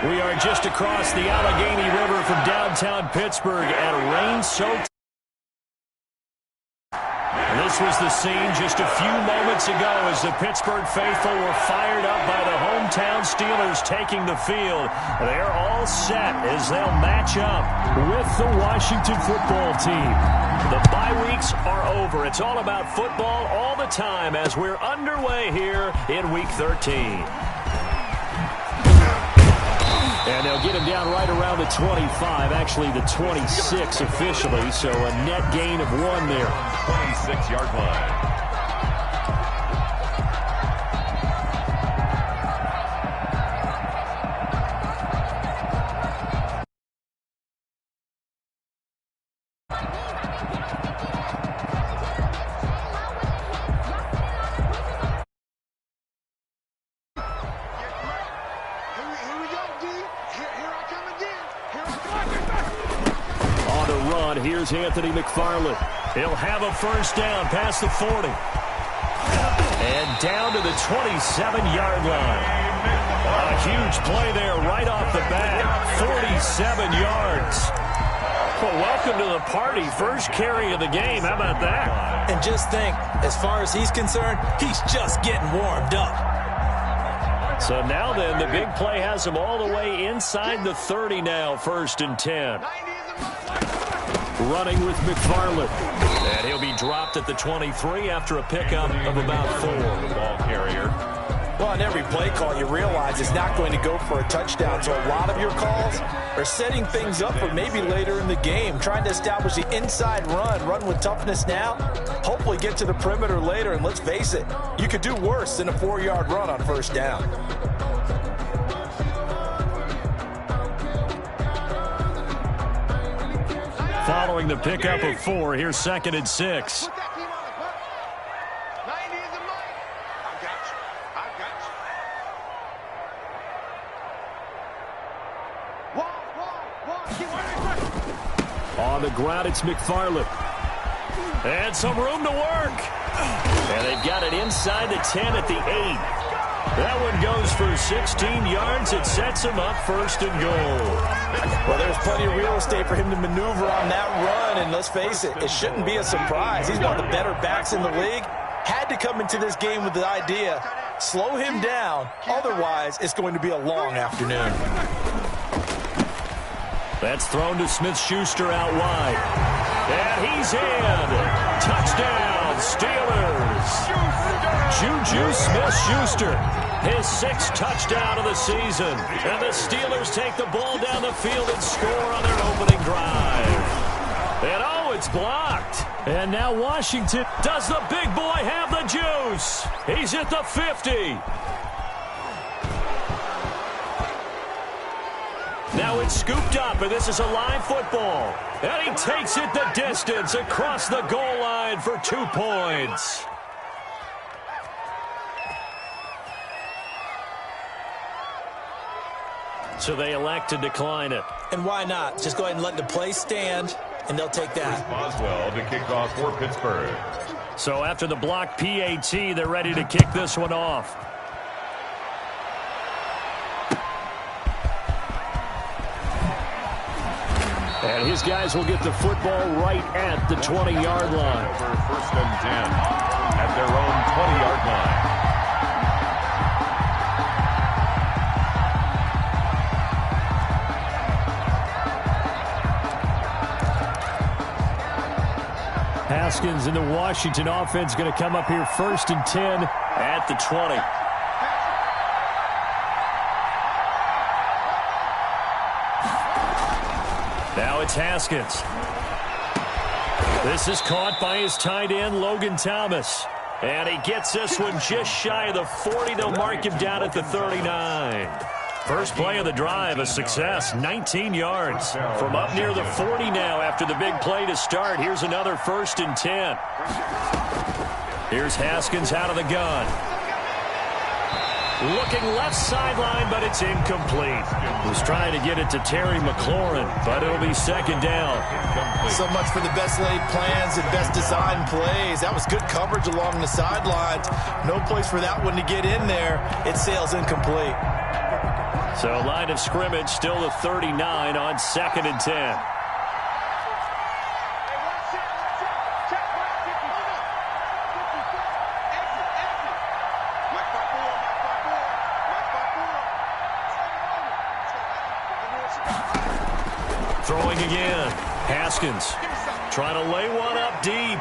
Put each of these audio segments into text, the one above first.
We are just across the Allegheny River from downtown Pittsburgh at a rain-soaked. This was the scene just a few moments ago as the Pittsburgh faithful were fired up by the hometown Steelers taking the field. They're all set as they'll match up with the Washington football team. The bye weeks are over. It's all about football all the time as we're underway here in Week 13. And they'll get him down right around the 25, actually the 26 officially, so a net gain of 1 there. 26-yard line. Here's Anthony McFarland. He'll have a first down past the 40. And down to the 27-yard line. A huge play there right off the bat. 47 yards. Well, welcome to the party. First carry of the game. How about that? And just think, as far as he's concerned, he's just getting warmed up. So now then, the big play has him all the way inside the 30 now, 1st and 10. Running with McFarland. And he'll be dropped at the 23 after a pickup of about 4. The ball carrier. Well, on every play call, you realize it's not going to go for a touchdown. So a lot of your calls are setting things up for maybe later in the game, trying to establish the inside run with toughness now, hopefully get to the perimeter later. And let's face it, you could do worse than a 4-yard run on first down. Following the pickup of 4, here's 2nd and 6. On the ground, it's McFarland. And some room to work. And they've got it inside the 10 at the 8. That one goes for 16 yards. It sets him up 1st and goal. Well, there's plenty of real estate for him to maneuver on that run, and let's face it, it shouldn't be a surprise. He's one of the better backs in the league. Had to come into this game with the idea, slow him down, otherwise it's going to be a long afternoon. That's thrown to Smith-Schuster out wide. And he's in. Touchdown, Steelers. Juju Smith-Schuster, his 6th touchdown of the season. And the Steelers take the ball down the field and score on their opening drive. And oh, it's blocked. And now Washington. Does the big boy have the juice? He's at the 50. Now it's scooped up, and this is a live football. And he takes it the distance across the goal line for 2 points. So they elect to decline it. And why not? Just go ahead and let the play stand, and they'll take that. Boswell to kick off for Pittsburgh. So after the block PAT, they're ready to kick this one off. And his guys will get the football right at the 20-yard line. Over 1st and 10 at their own 20-yard line. Haskins and the Washington offense going to come up here 1st and 10 at the 20. Now it's Haskins. This is caught by his tight end, Logan Thomas. And he gets this one just shy of the 40. They'll mark him down at the 39. First play of the drive, a success, 19 yards. From up near the 40 now after the big play to start. Here's another 1st and 10. Here's Haskins out of the gun. Looking left sideline, but it's incomplete. Was trying to get it to Terry McLaurin, but it'll be 2nd down. So much for the best laid plans and best designed plays. That was good coverage along the sidelines. No place for that one to get in there. It sails incomplete. So line of scrimmage still the 39 on 2nd and 10. Throwing again. Haskins trying to lay one up deep.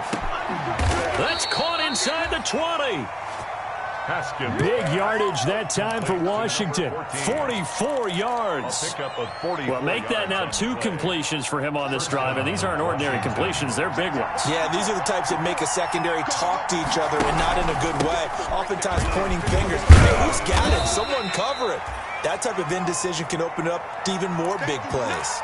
That's caught inside the 20. Haskins. Big yardage that time for Washington. 44 yards. Well, make that now 2 completions for him on this drive, and these aren't ordinary completions. They're big ones. Yeah, these are the types that make a secondary talk to each other and not in a good way. Oftentimes pointing fingers. Hey, who's got it? Someone cover it. That type of indecision can open up to even more big plays.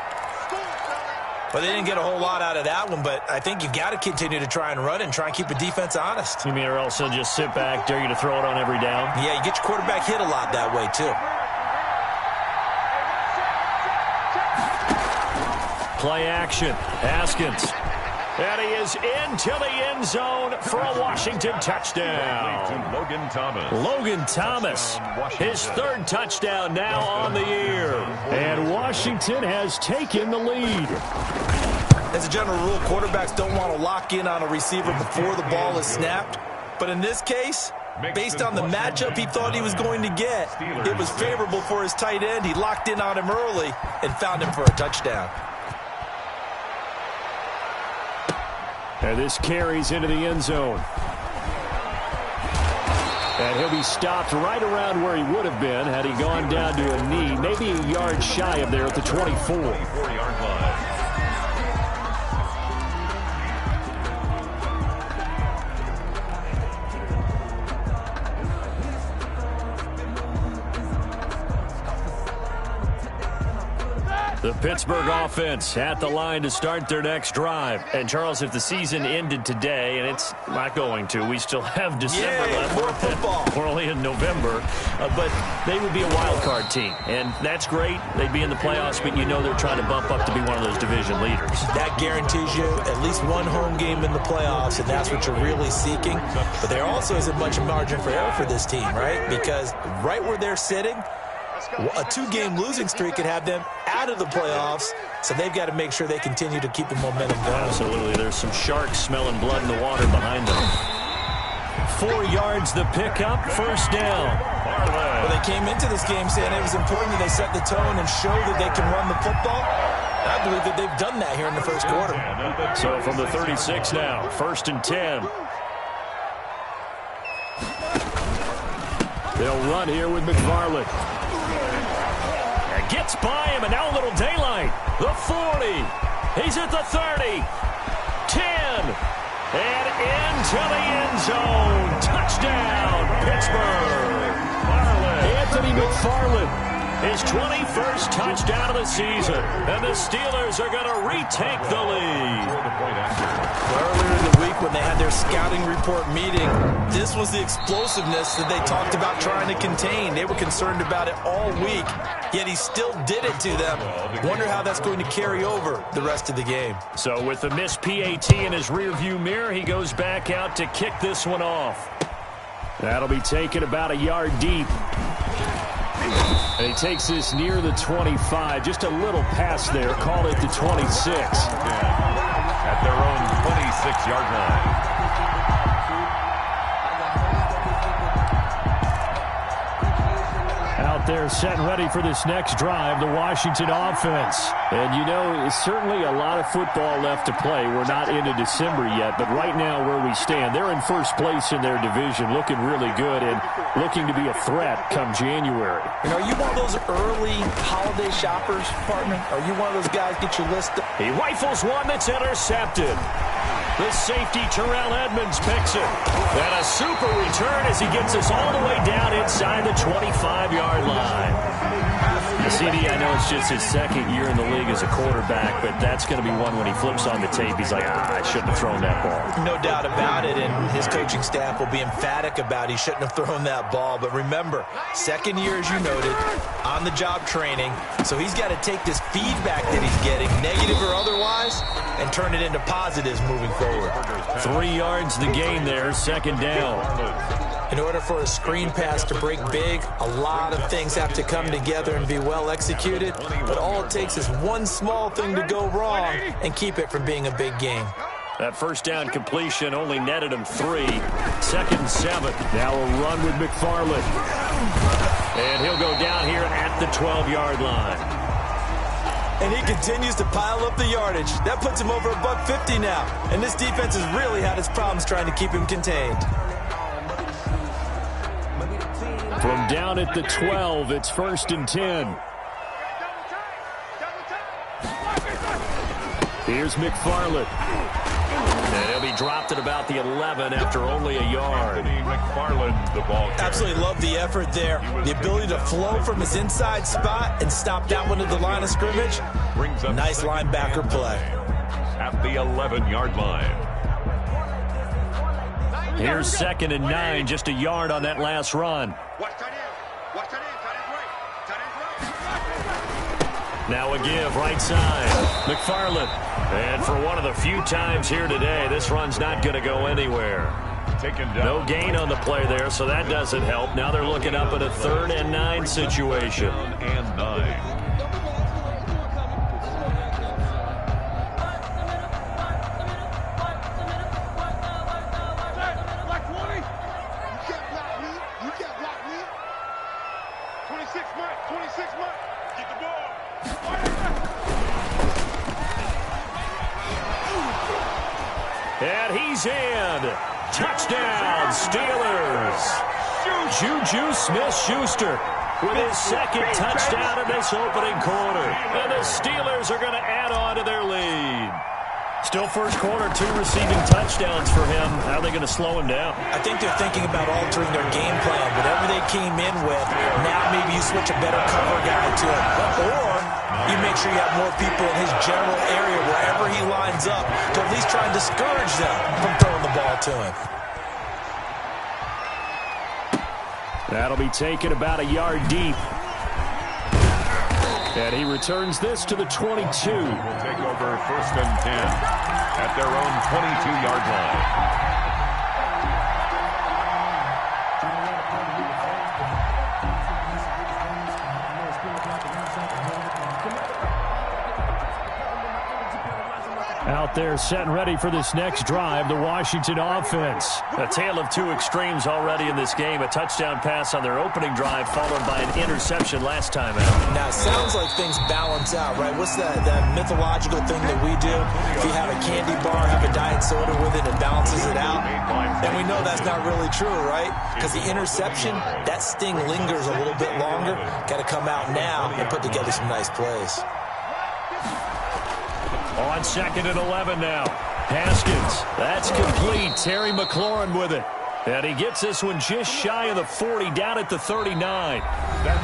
Well, they didn't get a whole lot out of that one, but I think you've got to continue to try and run and try and keep the defense honest. You mean, or else they'll just sit back, dare you to throw it on every down? Yeah, you get your quarterback hit a lot that way, too. Play action. Haskins. And he is into the end zone for a Washington touchdown. Logan Thomas. Logan Thomas, his 3rd touchdown now on the year. And Washington has taken the lead. As a general rule, quarterbacks don't want to lock in on a receiver before the ball is snapped. But in this case, based on the matchup he thought he was going to get, it was favorable for his tight end. He locked in on him early and found him for a touchdown. And this carries into the end zone. And he'll be stopped right around where he would have been had he gone down to a knee, maybe a yard shy of there at the 24. 24-yard line. The Pittsburgh offense at the line to start their next drive. And, Charles, if the season ended today, and it's not going to, we still have December left. More football. We're only in November. But they would be a wild card team. And that's great. They'd be in the playoffs, but you know they're trying to bump up to be one of those division leaders. That guarantees you at least one home game in the playoffs, and that's what you're really seeking. But there also isn't much margin for error for this team, right? Because right where they're sitting, a 2-game losing streak could have them out of the playoffs, so they've got to make sure they continue to keep the momentum going. Absolutely. There's some sharks smelling blood in the water behind them. 4 yards the pickup, 1st down. Well, they came into this game saying it was important that they set the tone and show that they can run the football. I believe that they've done that here in the 1st quarter. So from the 36 now, 1st and 10. They'll run here with McFarland. Gets by him, and now a little daylight. The 40. He's at the 30. 10. And into the end zone. Touchdown, Pittsburgh. Anthony McFarland. His 21st touchdown of the season. And the Steelers are going to retake the lead. Earlier in the week when they had their scouting report meeting, this was the explosiveness that they talked about trying to contain. They were concerned about it all week, yet he still did it to them. Wonder how that's going to carry over the rest of the game. So with the missed PAT in his rearview mirror, he goes back out to kick this one off. That'll be taken about a yard deep. And he takes this near the 25. Just a little pass there. Call it the 26. At their own 26-yard line. Out there set and ready for this next drive, the Washington offense. And, you know, it's certainly a lot of football left to play. We're not into December yet, but right now where we stand, they're in 1st place in their division, looking really good and looking to be a threat come January. You know, are you one of those early holiday shoppers, partner? Are you one of those guys get your list? He rifles one that's intercepted. The safety, Terrell Edmonds, picks it. And a super return as he gets us all the way down inside the 25-yard line. CD, I know it's just his 2nd year in the league as a quarterback, but that's going to be one when he flips on the tape. He's like, I shouldn't have thrown that ball. No doubt about it, and his coaching staff will be emphatic about he shouldn't have thrown that ball. But remember, 2nd year, as you noted, on-the-job training, so he's got to take this feedback that he's getting, negative or otherwise, and turn it into positives moving forward. 3 yards the gain there, 2nd down. In order for a screen pass to break big, a lot of things have to come together and be well executed, but all it takes is one small thing to go wrong and keep it from being a big game. That first down completion only netted him 3. 2nd and 7. Now a run with McFarland. And he'll go down here at the 12-yard line. And he continues to pile up the yardage. That puts him over $150 now. And this defense has really had its problems trying to keep him contained. From down at the 12, it's 1st and 10. Here's McFarland. And he'll be dropped at about the 11 after only a yard. McFarland, the ball carrier. Absolutely love the effort there. The ability to flow from his inside spot and stop that one at the line of scrimmage. Nice linebacker play. At the 11-yard line. Here's 2nd and 9, just a yard on that last run. Now a give, right side. McFarland. And for one of the few times here today, this run's not going to go anywhere. No gain on the play there, so that doesn't help. Now they're looking up at a 3rd and 9 situation. 3rd and 9. And he's in. Touchdown, Steelers. Juju Smith-Schuster with his 2nd touchdown in this opening quarter. And the Steelers are going to add on to their lead. Still first quarter, 2 receiving touchdowns for him. How are they going to slow him down? I think they're thinking about altering their game plan. Whatever they came in with, now maybe you switch a better cover guy to it. Or you make sure you have more people in his general area wherever he lines up to at least try and discourage them from throwing the ball to him. That'll be taken about a yard deep. And he returns this to the 22. Will take over 1st and 10 at their own 22-yard line. Out there set and ready for this next drive, the Washington offense. A tale of 2 extremes already in this game. A touchdown pass on their opening drive followed by an interception last time out. Now, it sounds like things balance out, right? What's that mythological thing that we do? If you have a candy bar, have a diet soda with it, it balances it out. And we know that's not really true, right? Because the interception, that sting lingers a little bit longer. Got to come out now and put together some nice plays. On 2nd and 11 now. Haskins. That's complete. Terry McLaurin with it. And he gets this one just shy of the 40, down at the 39.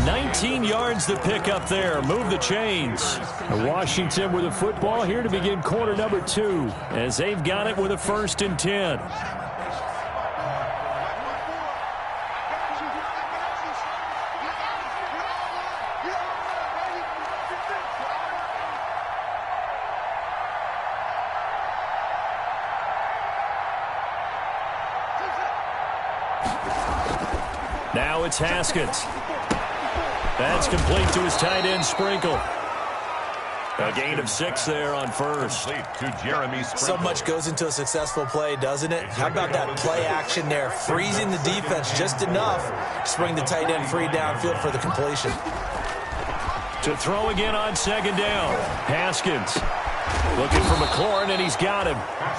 19 yards to pick up there. Move the chains. Washington with the football here to begin quarter number 2, as they've got it with a 1st and 10. Now it's Haskins. That's complete to his tight end, Sprinkle. A gain of 6 there on first. To Jeremy Sprinkle. So much goes into a successful play, doesn't it? How about that play action there, freezing the defense just enough to bring the tight end free downfield for the completion. To throw again on 2nd down. Haskins looking for McLaurin, and he's got him.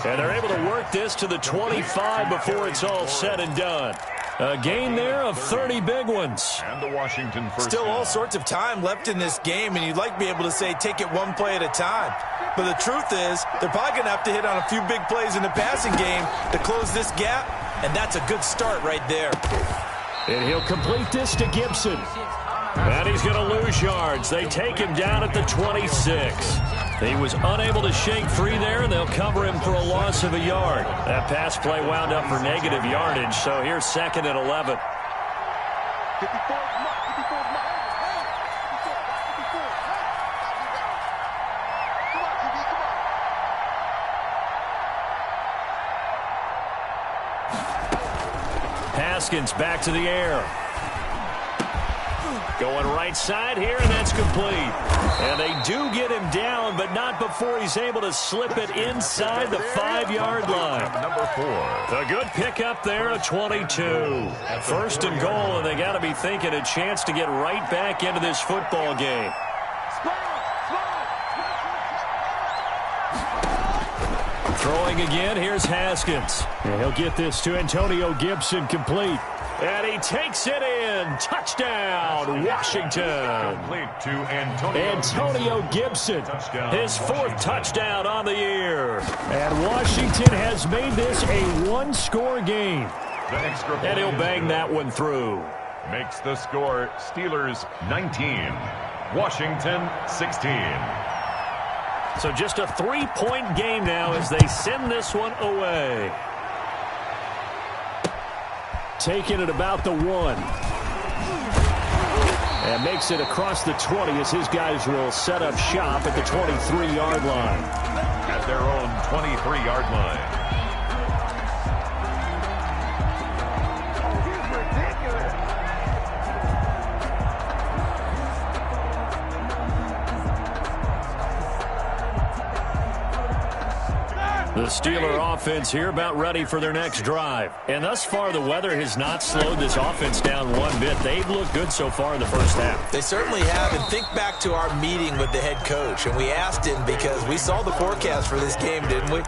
And they're able to work this to the 25 before it's all said and done. A gain there of 30 big ones. And the Washington first. Still all sorts of time left in this game, and you'd like to be able to say take it one play at a time. But the truth is, they're probably going to have to hit on a few big plays in the passing game to close this gap, and that's a good start right there. And he'll complete this to Gibson. And he's going to lose yards. They take him down at the 26. He was unable to shake free there, and they'll cover him for a loss of a yard. That pass play wound up for negative yardage, so here's 2nd and 11. Haskins back to the air. Going right side here, and that's complete. And they do get him down, but not before he's able to slip it inside the 5-yard line. Number 4. A good pickup there, a 22. First and goal, and they got to be thinking a chance to get right back into this football game. Throwing again, here's Haskins. And he'll get this to Antonio Gibson, complete. And he takes it in. Touchdown, Washington. Complete to Antonio Gibson. His 4th touchdown on the year. And Washington has made this a one-score game. And he'll bang that one through. Makes the score Steelers 19, Washington 16. So just a 3-point game now as they send this one away. Taking it about the 1. And makes it across the 20 as his guys will set up shop at the 23-yard line. At their own 23-yard line. The Steeler offense here about ready for their next drive. And thus far, the weather has not slowed this offense down one bit. They've looked good so far in the first half. They certainly have. And think back to our meeting with the head coach. And we asked him because we saw the forecast for this game, didn't we?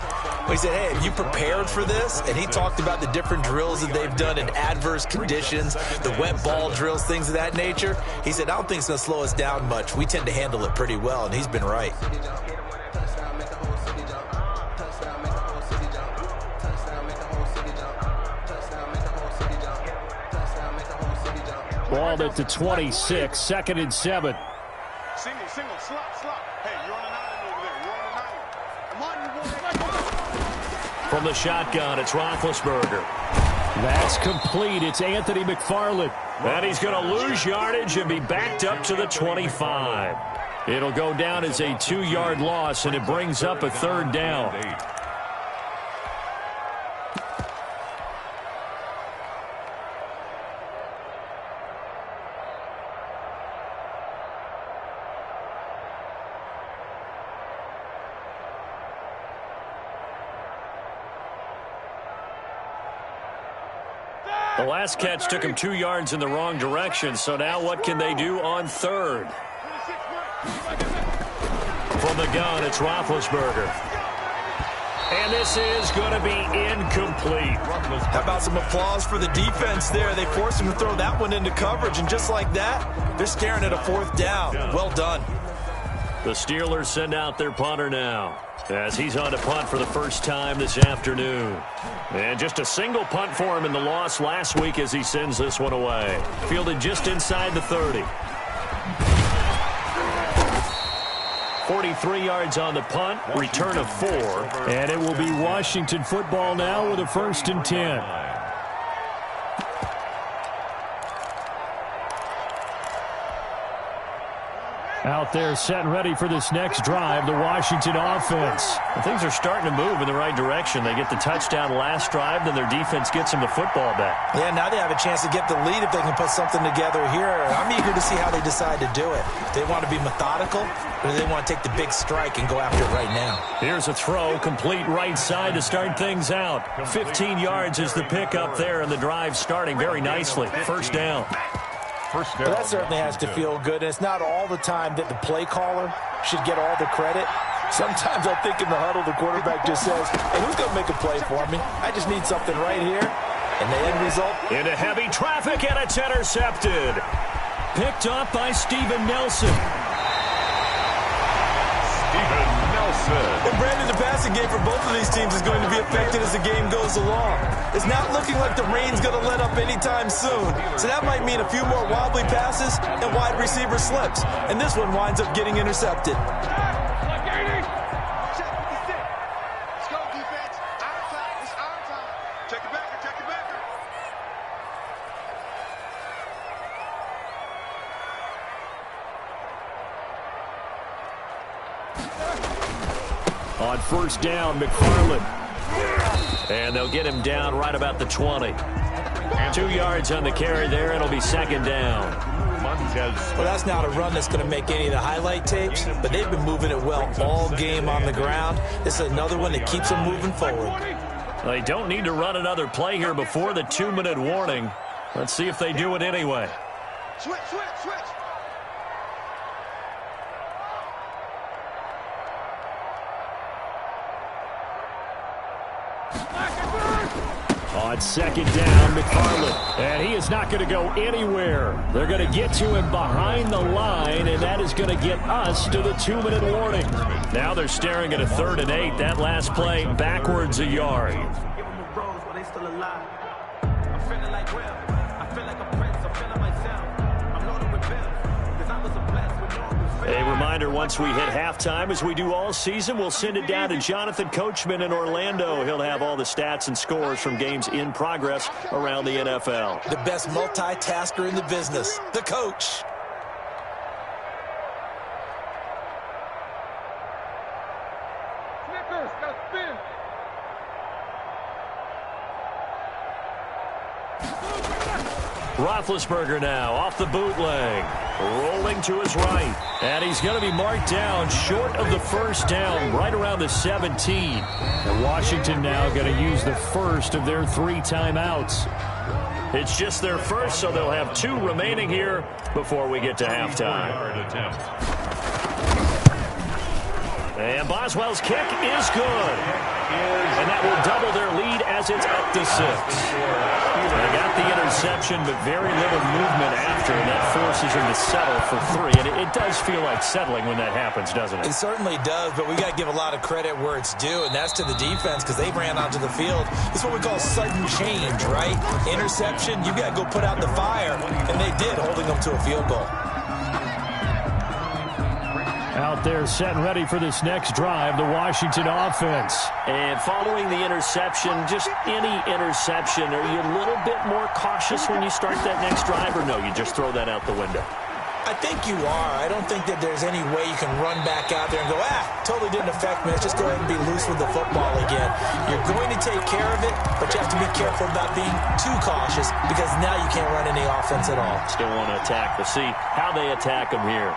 We said, hey, have you prepared for this? And he talked about the different drills that they've done in adverse conditions, the wet ball drills, things of that nature. He said, I don't think it's going to slow us down much. We tend to handle it pretty well, and he's been right. Ball at the 26, 2nd and 7. Single, slot. Hey, you're on an island over there. You're on an island. Come on, you From the shotgun, it's Roethlisberger. That's complete. It's Anthony McFarland. And he's going to lose yardage and be backed up to the 25. It'll go down as a 2-yard loss, and it brings up a 3rd down. The last catch took him 2 yards in the wrong direction, so now what can they do on 3rd? From the gun, it's Roethlisberger. And this is going to be incomplete. How about some applause for the defense there? They forced him to throw that one into coverage, and just like that, they're staring at a 4th down. Well done. The Steelers send out their punter now, as he's on to punt for the first time this afternoon. And just a single punt for him in the loss last week as he sends this one away. Fielded just inside the 30. 43 yards on the punt, return of 4. And it will be Washington football now with a 1st and 10. Out there set and ready for this next drive, the Washington offense. And things are starting to move in the right direction. They get the touchdown last drive, then their defense gets them the football back. Yeah, now they have a chance to get the lead if they can put something together here. I'm eager to see how they decide to do it. Do they want to be methodical, or do they want to take the big strike and go after it right now? Here's a throw, complete right side to start things out. 15 yards is the pickup there, and the drive starting very nicely. 1st down. Well, that certainly has to feel good. And it's not all the time that the play caller should get all the credit. Sometimes I think in the huddle, the quarterback just says, hey, who's going to make a play for me? I just need something right here. And the end result? Into heavy traffic, and it's intercepted. Picked up by Steven Nelson. And Brandon, the passing game for both of these teams is going to be affected as the game goes along. It's not looking like the rain's going to let up anytime soon. So that might mean a few more wobbly passes and wide receiver slips. And this one winds up getting intercepted. On 1st down, McFarland. And they'll get him down right about the 20. 2 yards on the carry there. It'll be second down. Well, that's not a run that's going to make any of the highlight tapes, but they've been moving it well all game on the ground. This is another one that keeps them moving forward. They don't need to run another play here before the 2-minute warning. Let's see if they do it anyway. Switch. On second down, McFarland. And he is not going to go anywhere. They're going to get to him behind the line, and that is going to get us to the 2-minute warning. Now they're staring at a 3rd and 8. That last play backwards a yard. A reminder, once we hit halftime, as we do all season, we'll send it down to Jonathan Coachman in Orlando. He'll have all the stats and scores from games in progress around the NFL. The best multitasker in the business, the coach. Roethlisberger now off the bootleg, rolling to his right, and he's going to be marked down short of the first down, right around the 17. And Washington now going to use the first of their 3 timeouts. It's just their first, so they'll have 2 remaining here before we get to halftime. And Boswell's kick is good. And that will double their lead as it's up to 6. They got the interception, but very little movement after, and that forces them to settle for 3. And it does feel like settling when that happens, doesn't it? It certainly does, but we got to give a lot of credit where it's due, and that's to the defense because they ran onto the field. This is what we call sudden change, right? Interception, you got to go put out the fire, and they did, holding them to a field goal. Out there set and ready for this next drive, the Washington offense. And following the interception, just any interception, are you a little bit more cautious when you start that next drive, or no, you just throw that out the window? I think you are. I don't think that there's any way you can run back out there and go, totally didn't affect me. Let's just go ahead and be loose with the football again. You're going to take care of it, but you have to be careful about being too cautious because now you can't run any offense at all. Still want to attack. We'll see how they attack them here.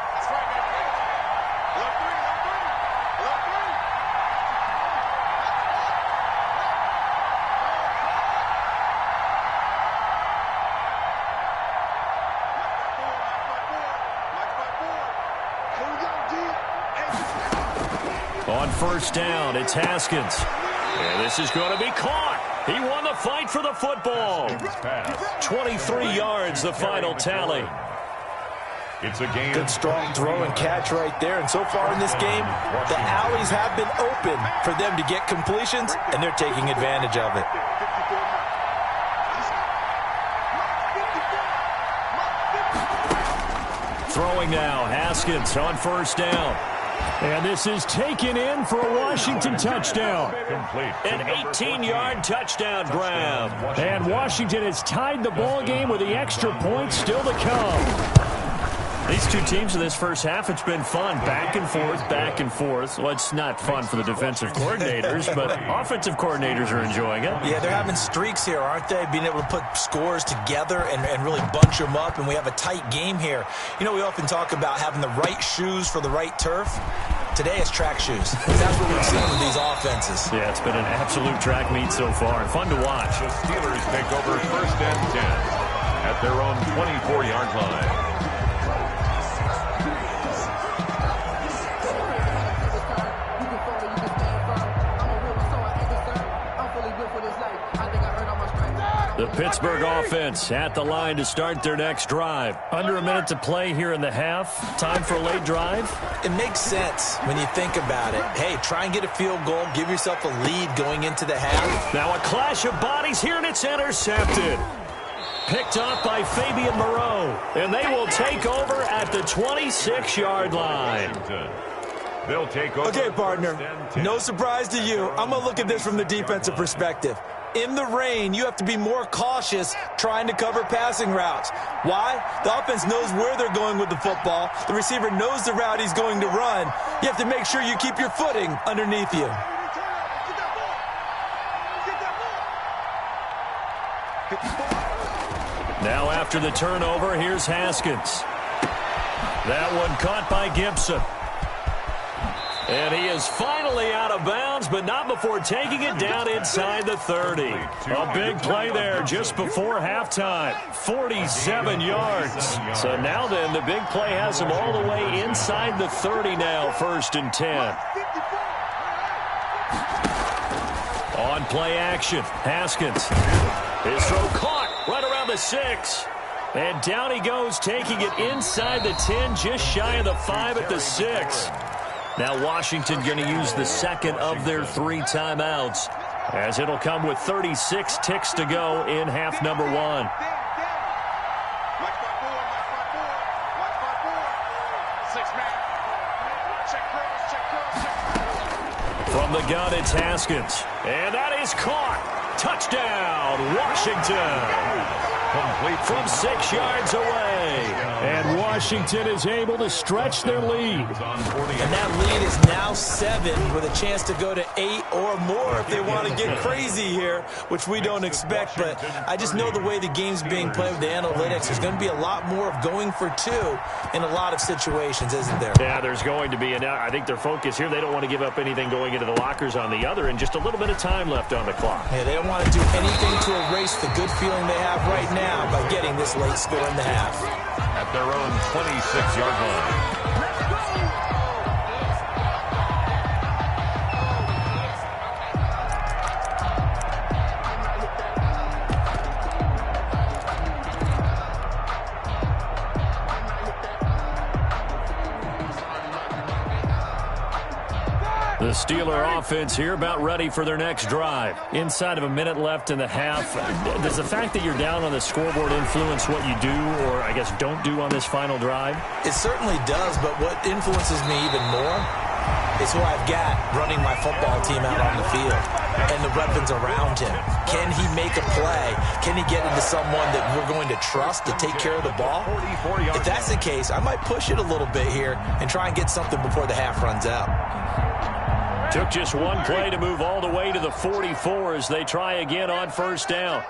On first down, it's Haskins. And this is going to be caught. He won the fight for the football. 23 yards, the final tally. It's a game. Good strong throw and catch right there. And so far in this game, the alleys have been open for them to get completions, and they're taking advantage of it. Throwing now, Haskins on first down. And this is taken in for a Washington touchdown. An 18-yard touchdown grab. And Washington has tied the ball game with the extra point still to come. These two teams in this first half, it's been fun. Back and forth, back and forth. Well, it's not fun for the defensive coordinators, but offensive coordinators are enjoying it. Yeah, they're having streaks here, aren't they? Being able to put scores together and really bunch them up, and we have a tight game here. You know, we often talk about having the right shoes for the right turf. Today it's track shoes. That's what we've seen with these offenses. Yeah, it's been an absolute track meet so far. Fun to watch. The Steelers take over first and 10 at their own 24-yard line. The Pittsburgh offense at the line to start their next drive. Under a minute to play here in the half. Time for a late drive. It makes sense when you think about it. Hey, try and get a field goal. Give yourself a lead going into the half. Now a clash of bodies here, and it's intercepted. Picked up by Fabian Moreau. And they will take over at the 26-yard line. They'll take over. Okay, partner, no surprise to you. I'm going to look at this from the defensive perspective. In the rain, you have to be more cautious trying to cover passing routes. Why? The offense knows where they're going with the football. The receiver knows the route he's going to run. You have to make sure you keep your footing underneath you. Now after the turnover, here's Haskins. That one caught by Gibson. And he is finally out of bounds, but not before taking it down inside the 30. A big play there just before halftime. 47 yards. So now then, the big play has him all the way inside the 30 now, 1st and 10. On play action, Haskins. His throw caught right around the 6. And down he goes, taking it inside the 10, just shy of the 5 at the 6. Now Washington going to use the second of their 3 timeouts, as it'll come with 36 ticks to go in half number 1. From the gun, it's Haskins. And that is caught. Touchdown, Washington. Complete from 6 yards away. And Washington is able to stretch their lead. And that lead is now 7 with a chance to go to 8 or more if they want to get crazy here, which we don't expect. But I just know the way the game's being played with the analytics, there's going to be a lot more of going for 2 in a lot of situations, isn't there? Yeah, there's going to be. And I think their focus here, they don't want to give up anything going into the lockers on the other, and just a little bit of time left on the clock. Yeah, they don't want to do anything to erase the good feeling they have right now by getting this late score in the half. At their own 26-yard line. The Steeler offense here about ready for their next drive. Inside of a minute left in the half. Does the fact that you're down on the scoreboard influence what you do, or I guess don't do on this final drive? It certainly does, but what influences me even more is who I've got running my football team out on the field and the weapons around him. Can he make a play? Can he get into someone that we're going to trust to take care of the ball? If that's the case, I might push it a little bit here and try and get something before the half runs out. Took just one play to move all the way to the 44 as they try again on 1st down.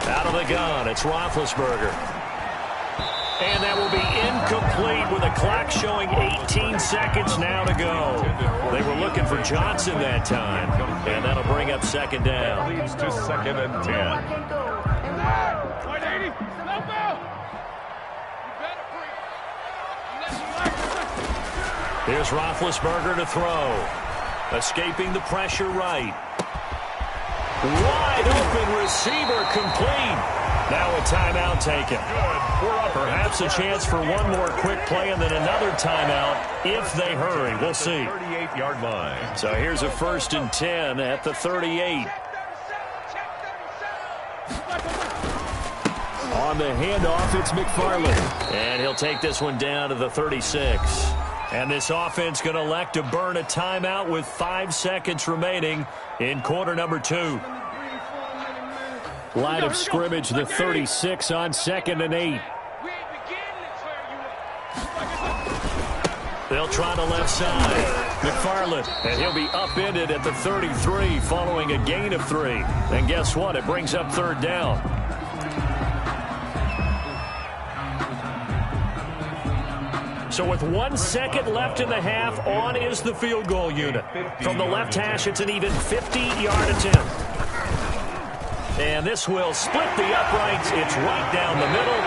Out of the gun, it's Roethlisberger. And that will be incomplete with a clock showing 18 seconds now to go. They were looking for Johnson that time, and that'll bring up 2nd down. Leads to 2nd and 10. Here's Roethlisberger to throw. Escaping the pressure right. Wide open receiver complete. Now a timeout taken. Perhaps a chance for one more quick play and then another timeout if they hurry. We'll see. 38-yard line. So here's a 1st and 10 at the 38. On the handoff, it's McFarland. And he'll take this one down to the 36. And this offense going to elect to burn a timeout with 5 seconds remaining in quarter number 2. Line of scrimmage, the 36 on 2nd and 8. They'll try the left side. McFarland, and he'll be upended at the 33 following a gain of 3. And guess what? It brings up 3rd down. So with 1 second left in the half, on is the field goal unit. From the left hash, it's an even 50-yard attempt. And this will split the uprights. It's right down the middle.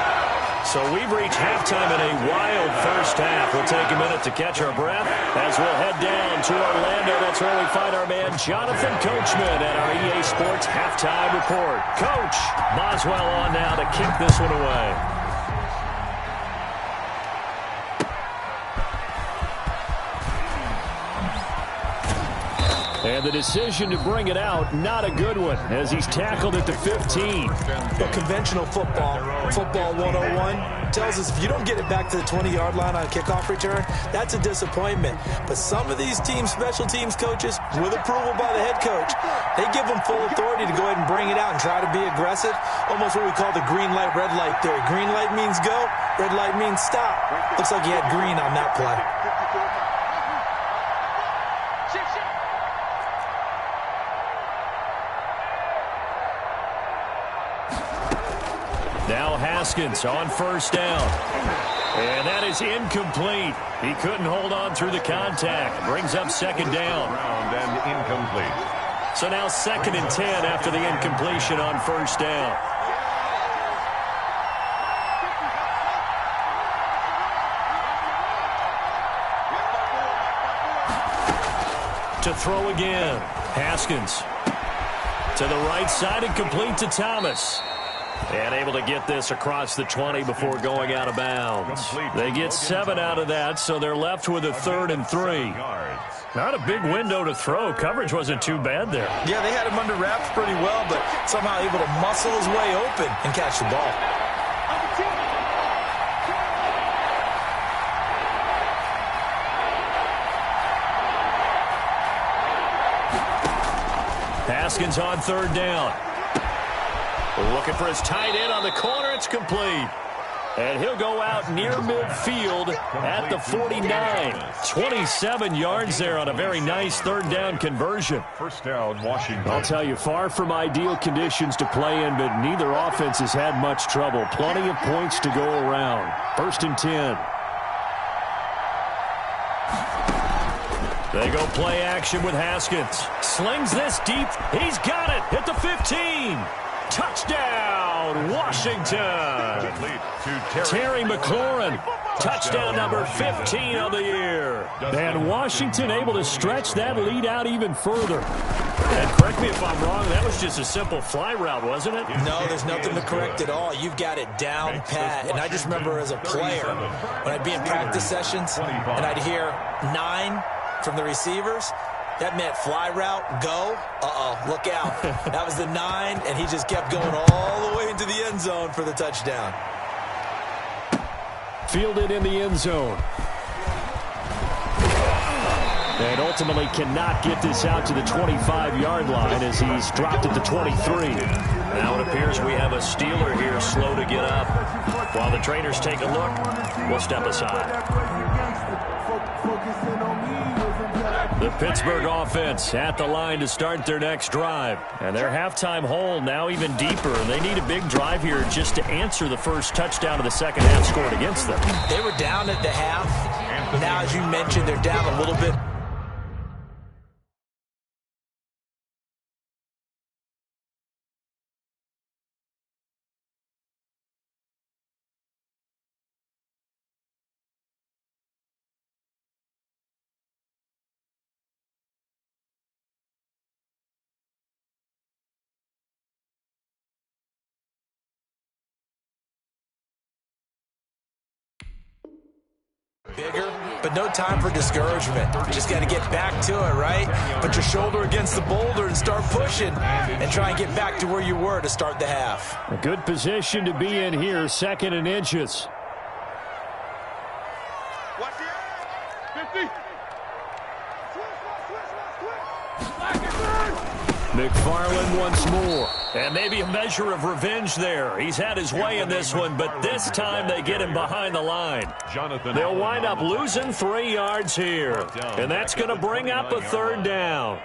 So we've reached halftime in a wild first half. We'll take a minute to catch our breath as we'll head down to Orlando. That's where we find our man Jonathan Coachman at our EA Sports Halftime Report. Coach, Boswell on now to kick this one away. And the decision to bring it out, not a good one, as he's tackled at the 15. But conventional football 101, tells us if you don't get it back to the 20-yard line on a kickoff return, that's a disappointment. But some of these special teams coaches, with approval by the head coach, they give them full authority to go ahead and bring it out and try to be aggressive. Almost what we call the green light, red light theory. Green light means go, red light means stop. Looks like he had green on that play. Haskins on first down. And that is incomplete. He couldn't hold on through the contact. Brings up second down. And incomplete. So now 2nd and 10 after the incompletion on first down. To throw again. Haskins to the right side and complete to Thomas. And able to get this across the 20 before going out of bounds. They get 7 out of that, so they're left with a 3rd and 3. Not a big window to throw. Coverage wasn't too bad there. Yeah, they had him under wraps pretty well, but somehow able to muscle his way open and catch the ball. Haskins on 3rd down. Looking for his tight end on the corner. It's complete. And he'll go out near midfield at the 49. 27 yards there on a very nice 3rd down conversion. First down, Washington. I'll tell you, far from ideal conditions to play in, but neither offense has had much trouble. Plenty of points to go around. 1st and 10. They go play action with Haskins. Slings this deep. He's got it at the 15. Touchdown, Washington. Terry McLaurin. Touchdown number 15 of the year. And Washington able to stretch that lead out even further. And correct me if I'm wrong, that was just a simple fly route, wasn't it? No, there's nothing to correct at all. You've got it down pat. And I just remember as a player, when I'd be in practice sessions and I'd hear 9 from the receivers, that meant fly route, go. Look out. That was the 9, and he just kept going all the way into the end zone for the touchdown. Fielded in the end zone. And ultimately cannot get this out to the 25-yard line as he's dropped at the 23. Now it appears we have a Steeler here slow to get up. While the traders take a look, we'll step aside. The Pittsburgh offense at the line to start their next drive. And their halftime hole now even deeper. They need a big drive here just to answer the first touchdown of the second half scored against them. They were down at the half. Now, as you mentioned, they're down a little bit. Bigger, but no time for discouragement. You just got to get back to it, right? Put your shoulder against the boulder and start pushing and try and get back to where you were to start the half. A good position to be in here, 2nd and inches. Watch it. 50. McFarland once more. And maybe a measure of revenge there. He's had his way in this one, but this time they get him behind the line. They'll wind up losing 3 yards here. And that's going to bring up a 3rd down.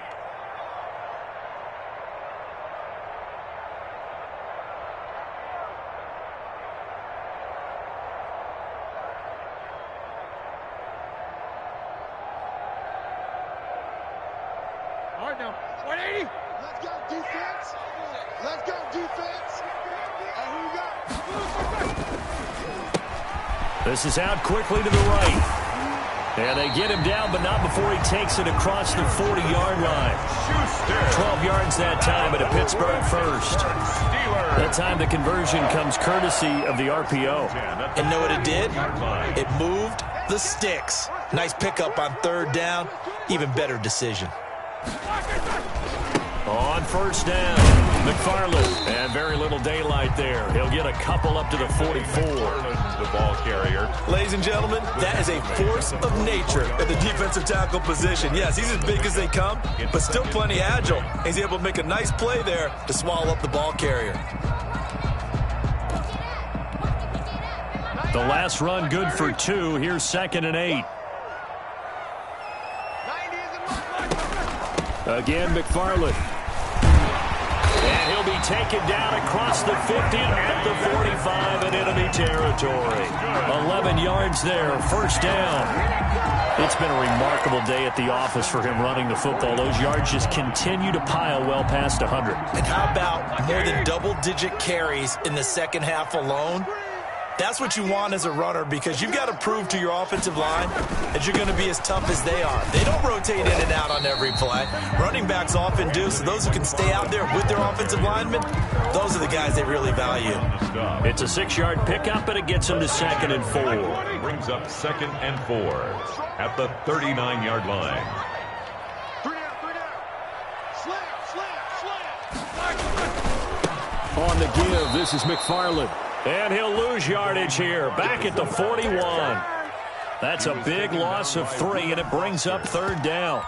All right, now. 180. Let's go, defense. Let's go, defense. Who you got? This is out quickly to the right. And they get him down, but not before he takes it across the 40-yard line. 12 yards that time at a Pittsburgh first. That time the conversion comes courtesy of the RPO. And know what it did? It moved the sticks. Nice pickup on 3rd down. Even better decision. On first down, McFarland. And very little daylight there. He'll get a couple up to the 44. The ball carrier. Ladies and gentlemen, that is a force of nature at the defensive tackle position. Yes, he's as big as they come, but still plenty agile. He's able to make a nice play there to swallow up the ball carrier. The last run good for 2. Here's 2nd and 8. Again, McFarland. And he'll be taken down across the 50 at the 45 in enemy territory. 11 yards there, first down. It's been a remarkable day at the office for him running the football. Those yards just continue to pile well past 100. And how about more than double-digit carries in the second half alone? That's what you want as a runner, because you've got to prove to your offensive line that you're going to be as tough as they are. They don't rotate in and out on every play. Running backs often do, so those who can stay out there with their offensive linemen, those are the guys they really value. It's a 6-yard pickup, and it gets them to 2nd and 4. Brings up 2nd and 4 at the 39-yard line. 3 down. Slam. On the give, this is McFarland. And he'll lose yardage here, back at the 41. That's a big loss of 3, and it brings up 3rd down.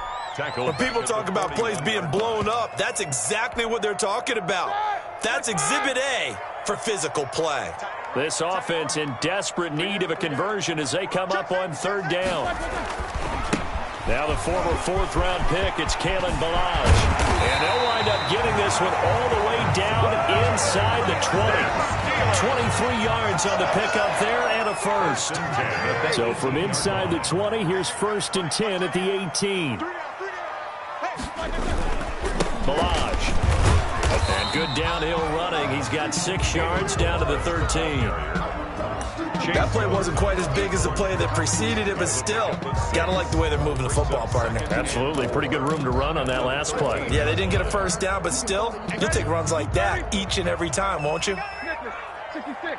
When people talk about plays being blown up, that's exactly what they're talking about. That's Exhibit A for physical play. This offense in desperate need of a conversion as they come up on 3rd down. Now the former 4th-round pick, it's Kalen Ballage. And they'll wind up getting this one all the way down inside the 20. 23 yards on the pickup there and a first. So from inside the 20, here's 1st and 10 at the 18. Ballage. And good downhill running. He's got 6 yards down to the 13. That play wasn't quite as big as the play that preceded it, but still, gotta like the way they're moving the football, partner. Absolutely. Pretty good room to run on that last play. Yeah, they didn't get a first down, but still, you'll take runs like that each and every time, won't you? 66.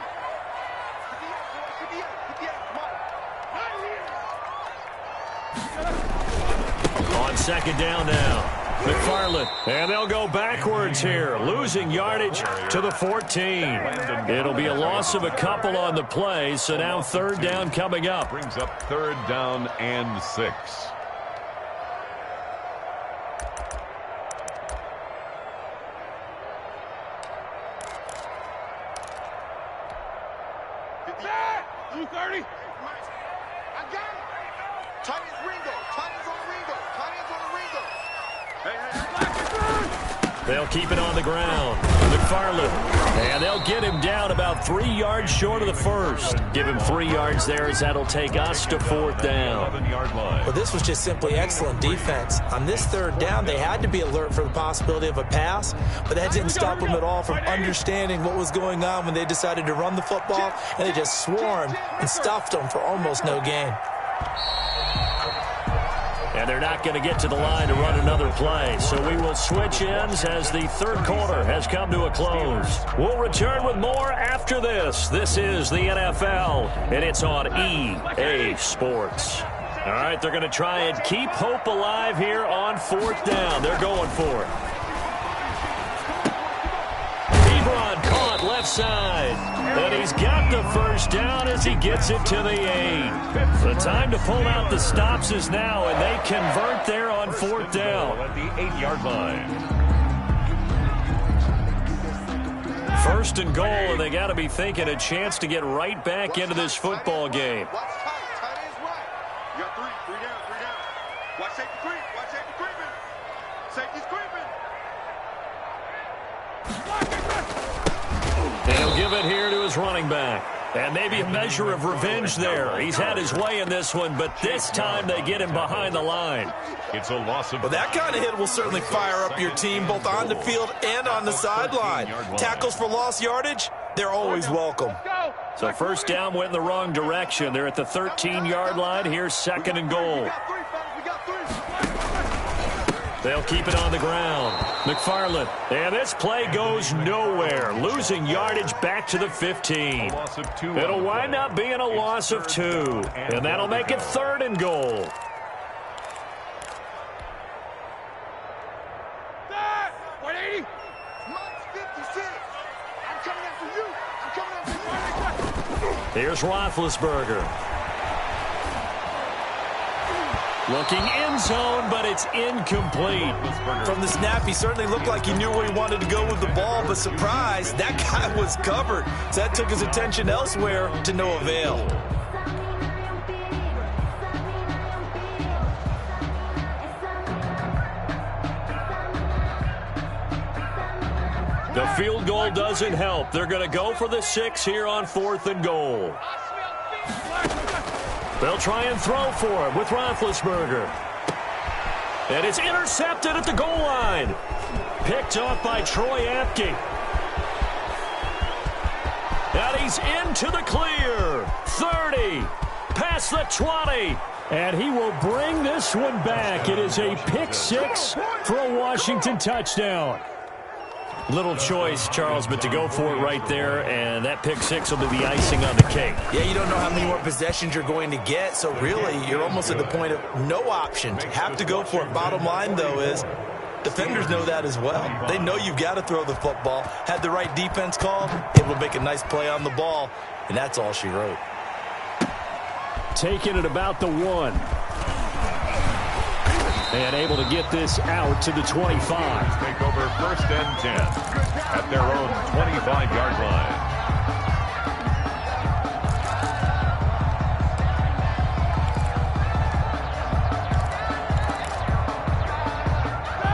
On 2nd down now. McFarland, and they'll go backwards here, losing yardage to the 14. It'll be a loss of a couple on the play, so now 3rd down coming up. Brings up 3rd down and 6. I got it. Tight ends Ringo. Tight ends on Ringo. Tight ends on the Ringo. Hey. They'll keep it on the ground. McFarland. And they'll get him down about 3 yards short of the first. Give him 3 yards there as that'll take us to 4th down. 11-yard line. Well, this was just simply excellent defense. On this 3rd down, they had to be alert for the possibility of a pass, but that didn't stop them at all from understanding what was going on when they decided to run the football, and they just swarmed and stuffed them for almost no gain. And they're not going to get to the line to run another play. So we will switch ends as the 3rd quarter has come to a close. We'll return with more after this. This is the NFL, and it's on EA Sports. All right, they're going to try and keep hope alive here on 4th down. They're going for it. Ebron caught left side. And he's got the first down as he gets it to the 8. The time to pull out the stops is now, and they convert there on 4th down. At the 8-yard line. 1st and goal, and they got to be thinking a chance to get right back into this football game. Watch tight. Tight ends right. You got 3 down. Watch safety creep. Watch safety creeping. Safety's creeping. They'll give it here to his running back. And maybe a measure of revenge there. He's had his way in this one, but this time they get him behind the line. It's a loss of... Well, that kind of hit will certainly fire up your team both on the field and on the sideline. Tackles for lost yardage, they're always welcome. So 1st down went in the wrong direction. They're at the 13-yard line. Here's 2nd and goal. We got 3. They'll keep it on the ground. McFarland. And this play goes nowhere. Losing yardage back to the 15. It'll wind up being a loss of 2. And that'll make it 3rd and goal. Here's Roethlisberger. Looking end zone, but it's incomplete. From the snap, he certainly looked like he knew where he wanted to go with the ball, but surprise, that guy was covered. So that took his attention elsewhere to no avail. The field goal doesn't help. They're going to go for the 6 here on 4th and goal. They'll try and throw for it with Roethlisberger. And it's intercepted at the goal line. Picked off by Troy Apke. And he's into the clear. 30. Past the 20. And he will bring this one back. It is a pick 6 for a Washington touchdown. Little choice, Charles, but to go for it right there, and that pick 6 will be the icing on the cake. Yeah, you don't know how many more possessions you're going to get, so really you're almost at the point of no options. Have to go for it. Bottom line, though, is defenders know that as well. They know you've got to throw the football. Had the right defense called, able to make a nice play on the ball, and that's all she wrote. Taking it about the 1. And able to get this out to the 25. Take over 1st and 10 at their own 25-yard line.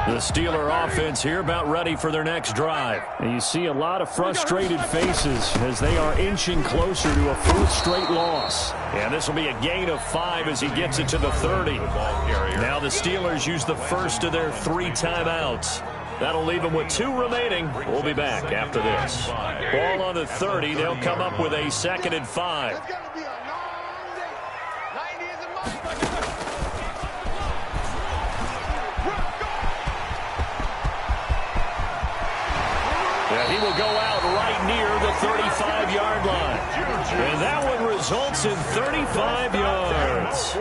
The Steeler offense here about ready for their next drive. And you see a lot of frustrated faces as they are inching closer to a 4th straight loss. And this will be a gain of 5 as he gets it to the 30. Now the Steelers use the first of their 3 timeouts. That'll leave them with 2 remaining. We'll be back after this. Ball on the 30. They'll come up with a 2nd and 5. He will go out right near the 35-yard line. And that one results in 35 yards.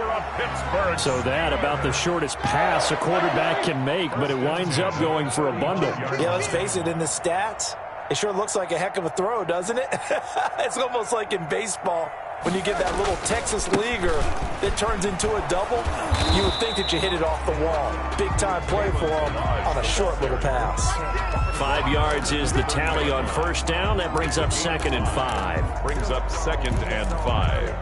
So that about the shortest pass a quarterback can make, but it winds up going for a bundle. Yeah, let's face it, in the stats, it sure looks like a heck of a throw, doesn't it? It's almost like in baseball when you get that little Texas leaguer that turns into a double. You would think that you hit it off the wall. Big-time play for him on a short little pass. 5 yards is the tally on 1st down. That brings up 2nd and 5. Brings up 2nd and 5.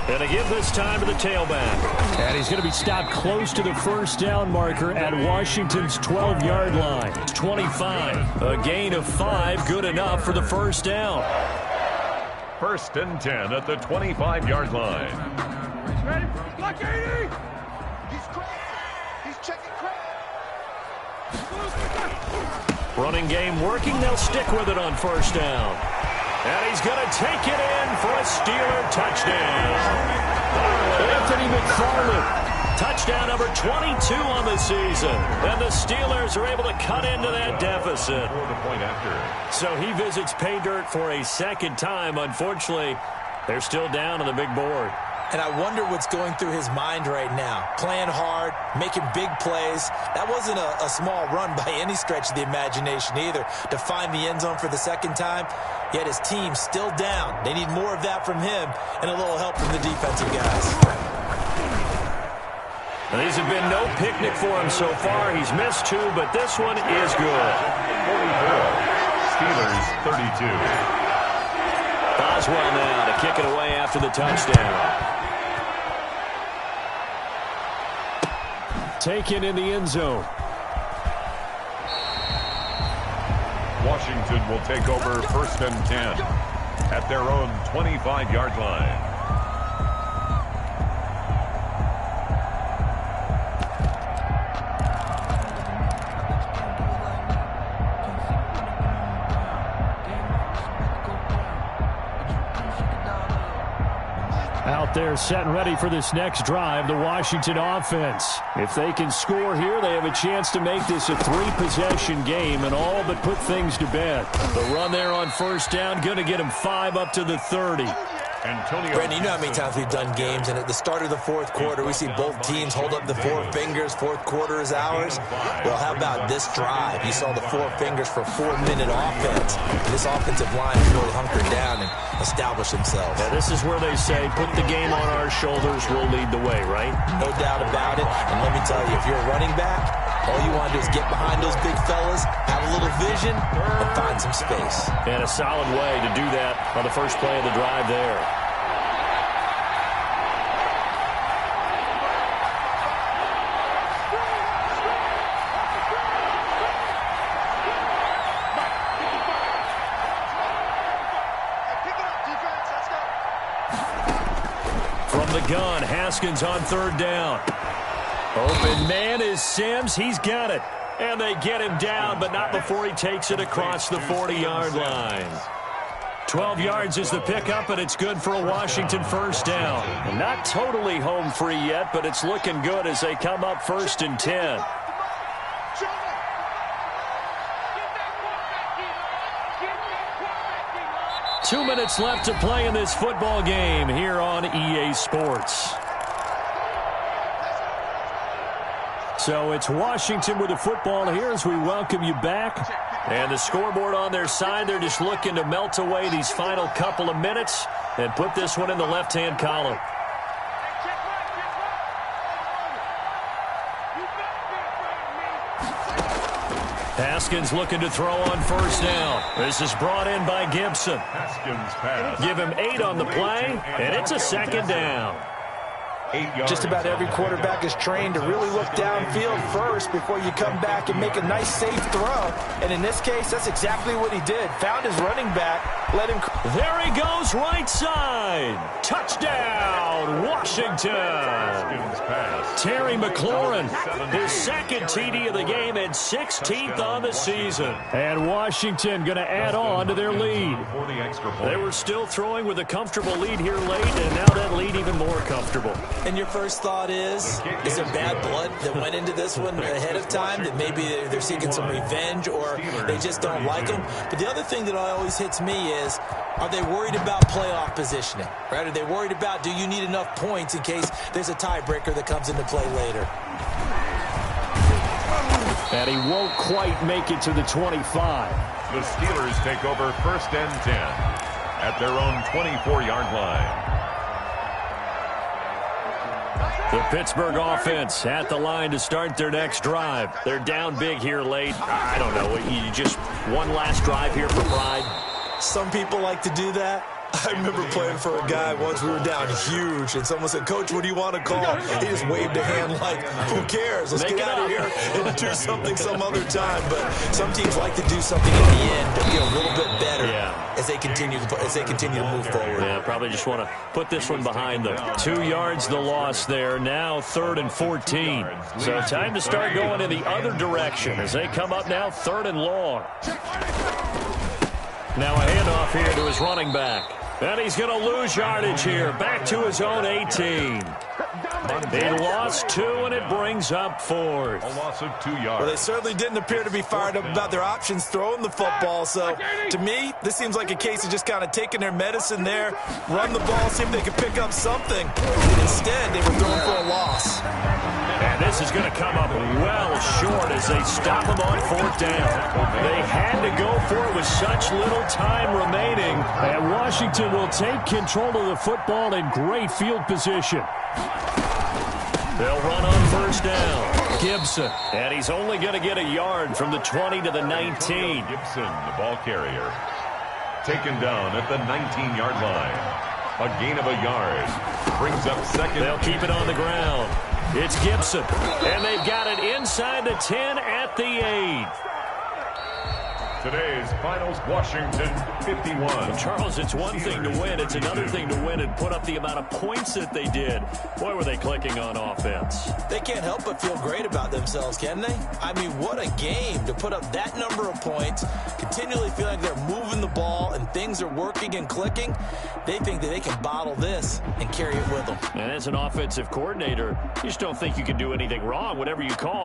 And to give this time to the tailback. And he's going to be stopped close to the 1st down marker at Washington's 12-yard line. It's 25. A gain of 5, good enough for the 1st down. 1st and 10 at the 25-yard line. Ready? Block 80! He's crazy. He's checking crazy. Running game working. They'll stick with it on 1st down. And he's going to take it in for a Steeler touchdown. Anthony McFarland, touchdown number 22 on the season. And the Steelers are able to cut into that deficit. So he visits pay dirt for a 2nd time. Unfortunately, they're still down on the big board. And I wonder what's going through his mind right now. Playing hard, making big plays. That wasn't a small run by any stretch of the imagination either. To find the end zone for the 2nd time, yet his team's still down. They need more of that from him and a little help from the defensive guys. Well, these have been no picnic for him so far. He's missed 2, but this one is good. 44. Steelers 32. Boswell now to kick it away after the touchdown. Taken in the end zone. Washington will take over 1st and 10 at their own 25-yard line. Out there set and ready for this next drive, the Washington offense. If they can score here, they have a chance to make this a 3-possession game and all but put things to bed. The run there on 1st down, going to get them 5 up to the 30. Brandon, you know how many times we've done games, and at the start of the 4th quarter, we see both teams hold up the 4 fingers. 4th quarter is ours. Well, how about this drive? You saw the 4 fingers for 4-minute offense. And this offensive line has really hunkered down and established themselves. Yeah, this is where they say, put the game on our shoulders, we'll lead the way, right? No doubt about it. And let me tell you, if you're a running back, all you want to do is get behind those big fellas, have a little vision, and find some space. And a solid way to do that on the first play of the drive there. From the gun, Haskins on third down. Open man is Sims. He's got it. And they get him down, but not before he takes it across the 40-yard line. 12 yards is the pickup, and it's good for a Washington first down. And not totally home free yet, but it's looking good as they come up 1st and 10. Two minutes left to play in this football game here on EA Sports. So it's Washington with the football here as we welcome you back. And the scoreboard on their side, they're just looking to melt away these final couple of minutes and put this one in the left-hand column. Haskins looking to throw on first down. This is brought in by Gibson. Haskins pass. Give him 8 on the play, and it's a second down. Just about every quarterback is trained to really look downfield first before you come back and make a nice, safe throw. And in this case, that's exactly what he did. Found his running back, let him... There he goes, right side. Touchdown, Washington. Terry McLaurin, his second TD of the game and 16th on the season. And Washington going to add on to their lead. They were still throwing with a comfortable lead here late, and now that lead even more comfortable. And your first thought is there bad blood that went into this one ahead of time, that maybe they're seeking some revenge or they just don't like him? But the other thing that always hits me is, are they worried about playoff positioning? Right? Are they worried about, do you need enough points in case there's a tiebreaker that comes into play later? And he won't quite make it to the 25. The Steelers take over 1st and 10 at their own 24-yard line. The Pittsburgh offense at the line to start their next drive. They're down big here late. I don't know. You just one last drive here for pride. Some people like to do that. I remember playing for a guy once. We were down huge, and someone said, "Coach, what do you want to call?" He just waved a hand like, "Who cares? Let's get out of here and do something some other time." But some teams like to do something at the end to get a little bit better as they continue to move forward. Yeah, probably just want to put this one behind them. 2 yards the loss there. Now 3rd and 14. So time to start going in the other direction as they come up now 3rd and long. Now a handoff here to his running back. And he's going to lose yardage here. Back to his own 18. They lost 2, and it brings up 4th. A loss of 2 yards. Well, they certainly didn't appear to be fired up about their options throwing the football. So, to me, this seems like a case of just kind of taking their medicine there, run the ball, see if they could pick up something. Instead, they were throwing for a loss. And this is going to come up well short as they stop him on 4th down. They had to go for it with such little time remaining. And Washington will take control of the football in great field position. They'll run on 1st down. Gibson. And he's only going to get a yard from the 20 to the 19. Gibson, the ball carrier. Taken down at the 19-yard line. A gain of a yard. Brings up 2nd. They'll keep it on the ground. It's Gibson. And they've got it inside the 10 at the 8. Today's finals, Washington 51. Charles, it's one thing to win. It's another thing to win and put up the amount of points that they did. Boy, were they clicking on offense. They can't help but feel great about themselves, can they? I mean, what a game to put up that number of points, continually feel like they're moving the ball and things are working and clicking. They think that they can bottle this and carry it with them. And as an offensive coordinator, you just don't think you can do anything wrong, whatever you call.